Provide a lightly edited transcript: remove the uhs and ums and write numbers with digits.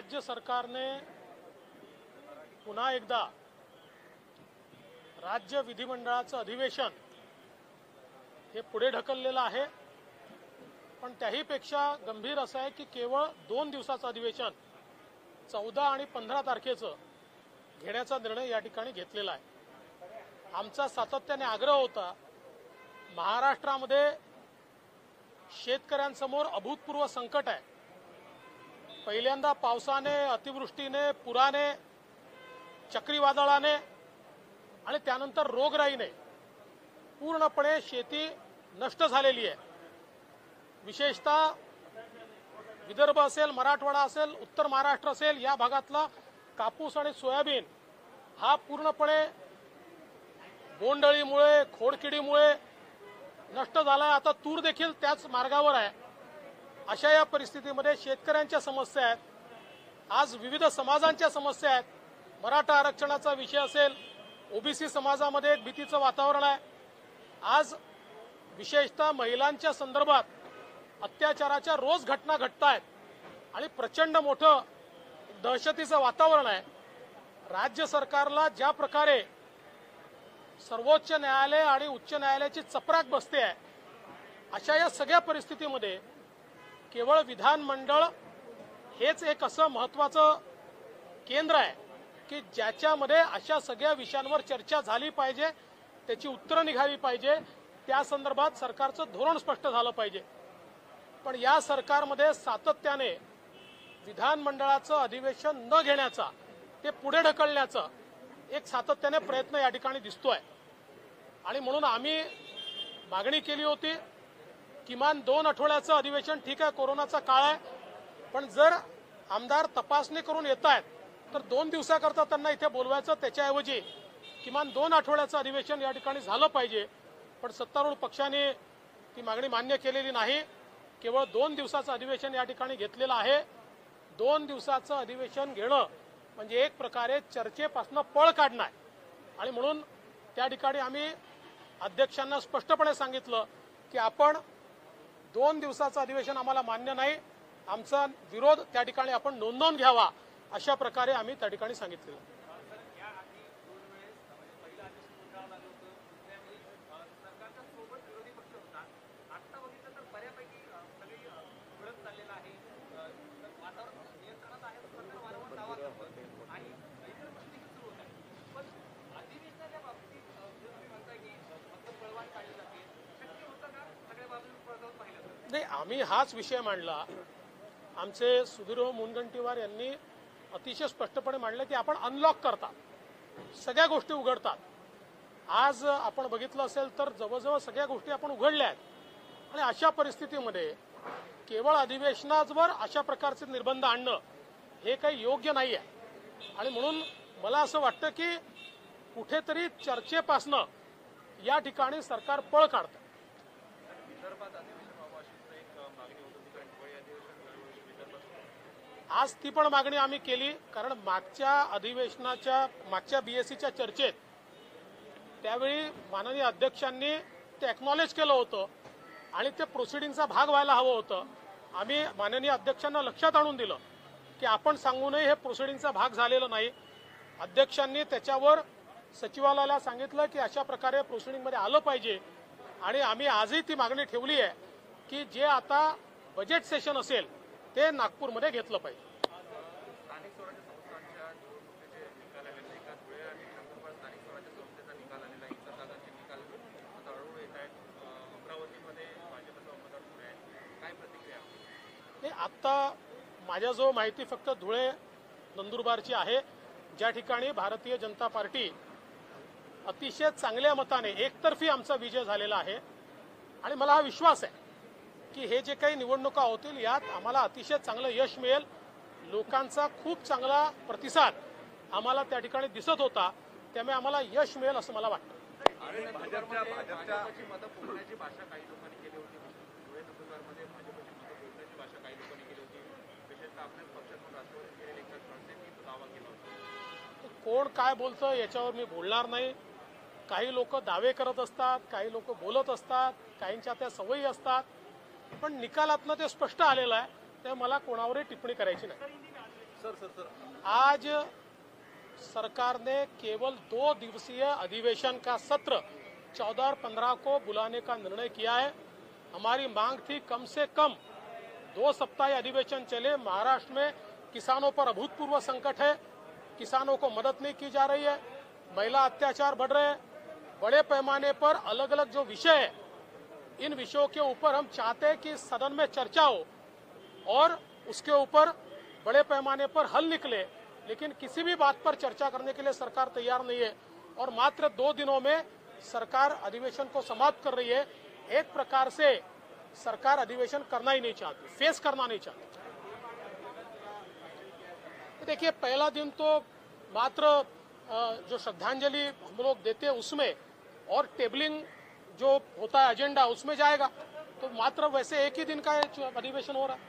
राज्य सरकारने पुन्हा एकदा राज्य विधिमंडळाचं अधिवेशन हे पुढे ढकललेलं आहे। पण त्याहीपेक्षा गंभीर असं आहे की केवळ 2 दिवसाचं अधिवेशन 14 आणि 15 तारखेचं घेण्याचा निर्णय या ठिकाणी घेतलेला आहे। आमचा सातत्याने आग्रह होता, महाराष्ट्रामध्ये शेतकऱ्यांसमोर अभूतपूर्व संकट आहे। पहिल्यांदा पावसाने, अतिवृष्टीने, पुराने, चक्रीवादळाने आणि त्यानंतर रोगराईने पूर्णपणे शेती नष्ट झालेली आहे। विशेषतः विदर्भ असेल, मराठवाडा असेल, उत्तर महाराष्ट्र असेल, या भागातला कापूस आणि सोयाबीन हा पूर्णपणे बोंडअळीमुळे, खोडकिडीमुळे नष्ट झाला आहे। आता तूर देखील त्याच मार्गावर आहे। अशा या परिस्थितीमध्ये शेतकऱ्यांच्या समस्या आहेत, आज विविध समाजांच्या समस्या आहेत। मराठा आरक्षणाचा विषय असेल, ओबीसी समाजामध्ये एक भीतीचं वातावरण आहे। आज विशेषतः महिलांच्या संदर्भात अत्याचाराच्या रोज घटना घडत आहेत आणि प्रचंड मोठं दहशतीचं वातावरण आहे। राज्य सरकारला ज्या प्रकारे सर्वोच्च न्यायालय आणि उच्च न्यायालयाची चपराक बसते आहे, अशा या सगळ्या परिस्थितीमध्ये केवळ विधानमंडळ हेच एक असं महत्त्वाचं केंद्र आहे की ज्याच्यामध्ये अशा सगळ्या विषयांवर चर्चा झाली पाहिजे, त्याची उत्तरं निघाली पाहिजे, त्या संदर्भात सरकारचं धोरण स्पष्ट झालं पाहिजे। पण या सरकारमध्ये सातत्याने विधानमंडळाचं अधिवेशन न घेण्याचा, ते पुढे ढकलण्याचा एक सातत्याने प्रयत्न या ठिकाणी दिसतोय। आणि म्हणून आम्ही मागणी केली होती, किमान 2 आठवड्याचं अधिवेशन, ठीक आहे कोरोनाचा काळ आहे, पण जर आमदार तपासणी करून येत आहेत तर 2 दिवसाकरता त्यांना इथे बोलवायचं, त्याच्याऐवजी किमान 2 आठवड्याचं अधिवेशन या ठिकाणी झालं पाहिजे। पण सत्तारूढ पक्षाने ती मागणी मान्य केलेली नाही। केवळ 2 दिवसाचं अधिवेशन या ठिकाणी घेतलेलं आहे। 2 दिवसाचं अधिवेशन घेणं म्हणजे एक प्रकारे चर्चेपासून पळ काढणं आहे। आणि म्हणून त्या ठिकाणी आम्ही अध्यक्षांना स्पष्टपणे सांगितलं की आपण 2 दिवसाचं अधिवेशन आम्हाला मान्य नाही, आमचा विरोध त्या ठिकाणी आपण नोंदवून घ्यावा, अशा प्रकारे आम्ही त्या ठिकाणी सांगितलेलं। नाही, आम्ही हाच विषय मांडला। आमचे सुधीरभाऊ मुनगंटीवार यांनी अतिशय स्पष्टपणे मांडलं की आपण अनलॉक करता, सगळ्या गोष्टी उघडतात। आज आपण बघितलं असेल तर जवळजवळ सगळ्या गोष्टी आपण उघडल्या आहेत आणि अशा परिस्थितीमध्ये केवळ अधिवेशनावर अशा प्रकारचे निर्बंध आणणं हे काही योग्य नाही आहे। आणि म्हणून मला असं वाटतं की कुठेतरी चर्चेपासनं या ठिकाणी सरकार पळ काढतं। आज ती पण मागणी आम्ही केली, कारण मागच्या बीएससीच्या चर्चेत त्यावेळी माननीय अध्यक्षांनी ते एक्नॉलेज केलं होतं आणि ते प्रोसिडिंगचा भाग व्हायला हवं होतं। आम्ही माननीय अध्यक्षांना लक्षात आणून दिलं की आपण सांगूनही हे प्रोसिडिंगचा भाग झालेला नाही। अध्यक्षांनी त्याच्यावर सचिवालयाला सांगितलं की अशा प्रकारे प्रोसिडिंगमध्ये आलं पाहिजे आणि आम्ही आजही ती मागणी ठेवली आहे की जे आता बजेट सेशन असेल ते नागपूरमध्ये घेतलं पाहिजे। आता माझ्याजवळ माहिती फक्त धुळे, नंदुरबारची आहे, ज्या ठिकाणी भारतीय जनता पार्टी अतिशय चांगल्या मताने एकतर्फी आमचा विजय झालेला आहे। आणि मला हा विश्वास आहे की हे जे काही निवडणुका होतील यात आम्हाला अतिशय चांगलं यश मिळेल। लोकांचा खूप चांगला प्रतिसाद आम्हाला त्या ठिकाणी दिसत होता, त्यामुळे आम्हाला यश मिळेल असं मला वाटतं। कोण काय बोलतं याच्यावर मी बोलणार नाही। काही लोक दावे करत असतात, काही लोक बोलत असतात, काहींच्या त्या सवयी असतात, पण निकालातनं ते स्पष्ट आलेलं आहे, त्यामुळे मला कोणावरही टिप्पणी करायची नाही। आज सरकार ने केवल 2 दिवसीय अधिवेशन का सत्र 14 और 15 को बुलाने का निर्णय किया है। हमारी मांग थी कम से कम 2 सप्ताह अधिवेशन चले। महाराष्ट्र में किसानों पर अभूतपूर्व संकट है, किसानों को मदद नहीं की जा रही है, महिला अत्याचार बढ़ रहे हैं, बड़े पैमाने पर अलग अलग जो विषय है, इन विषयों के ऊपर हम चाहते हैं कि सदन में चर्चा हो और उसके ऊपर बड़े पैमाने पर हल निकले। लेकिन किसी भी बात पर चर्चा करने के लिए सरकार तैयार नहीं है और मात्र 2 दिनों में सरकार अधिवेशन को समाप्त कर रही है। एक प्रकार से सरकार अधिवेशन करना ही नहीं चाहती, फेस करना नहीं चाहती। देखिए, पहला दिन तो मात्र जो श्रद्धांजलि हम लोग देते हैं उसमें और टेबलिंग जो होता है एजेंडा उसमें जाएगा, तो मात्र वैसे एक ही दिन का अधिवेशन हो रहा है।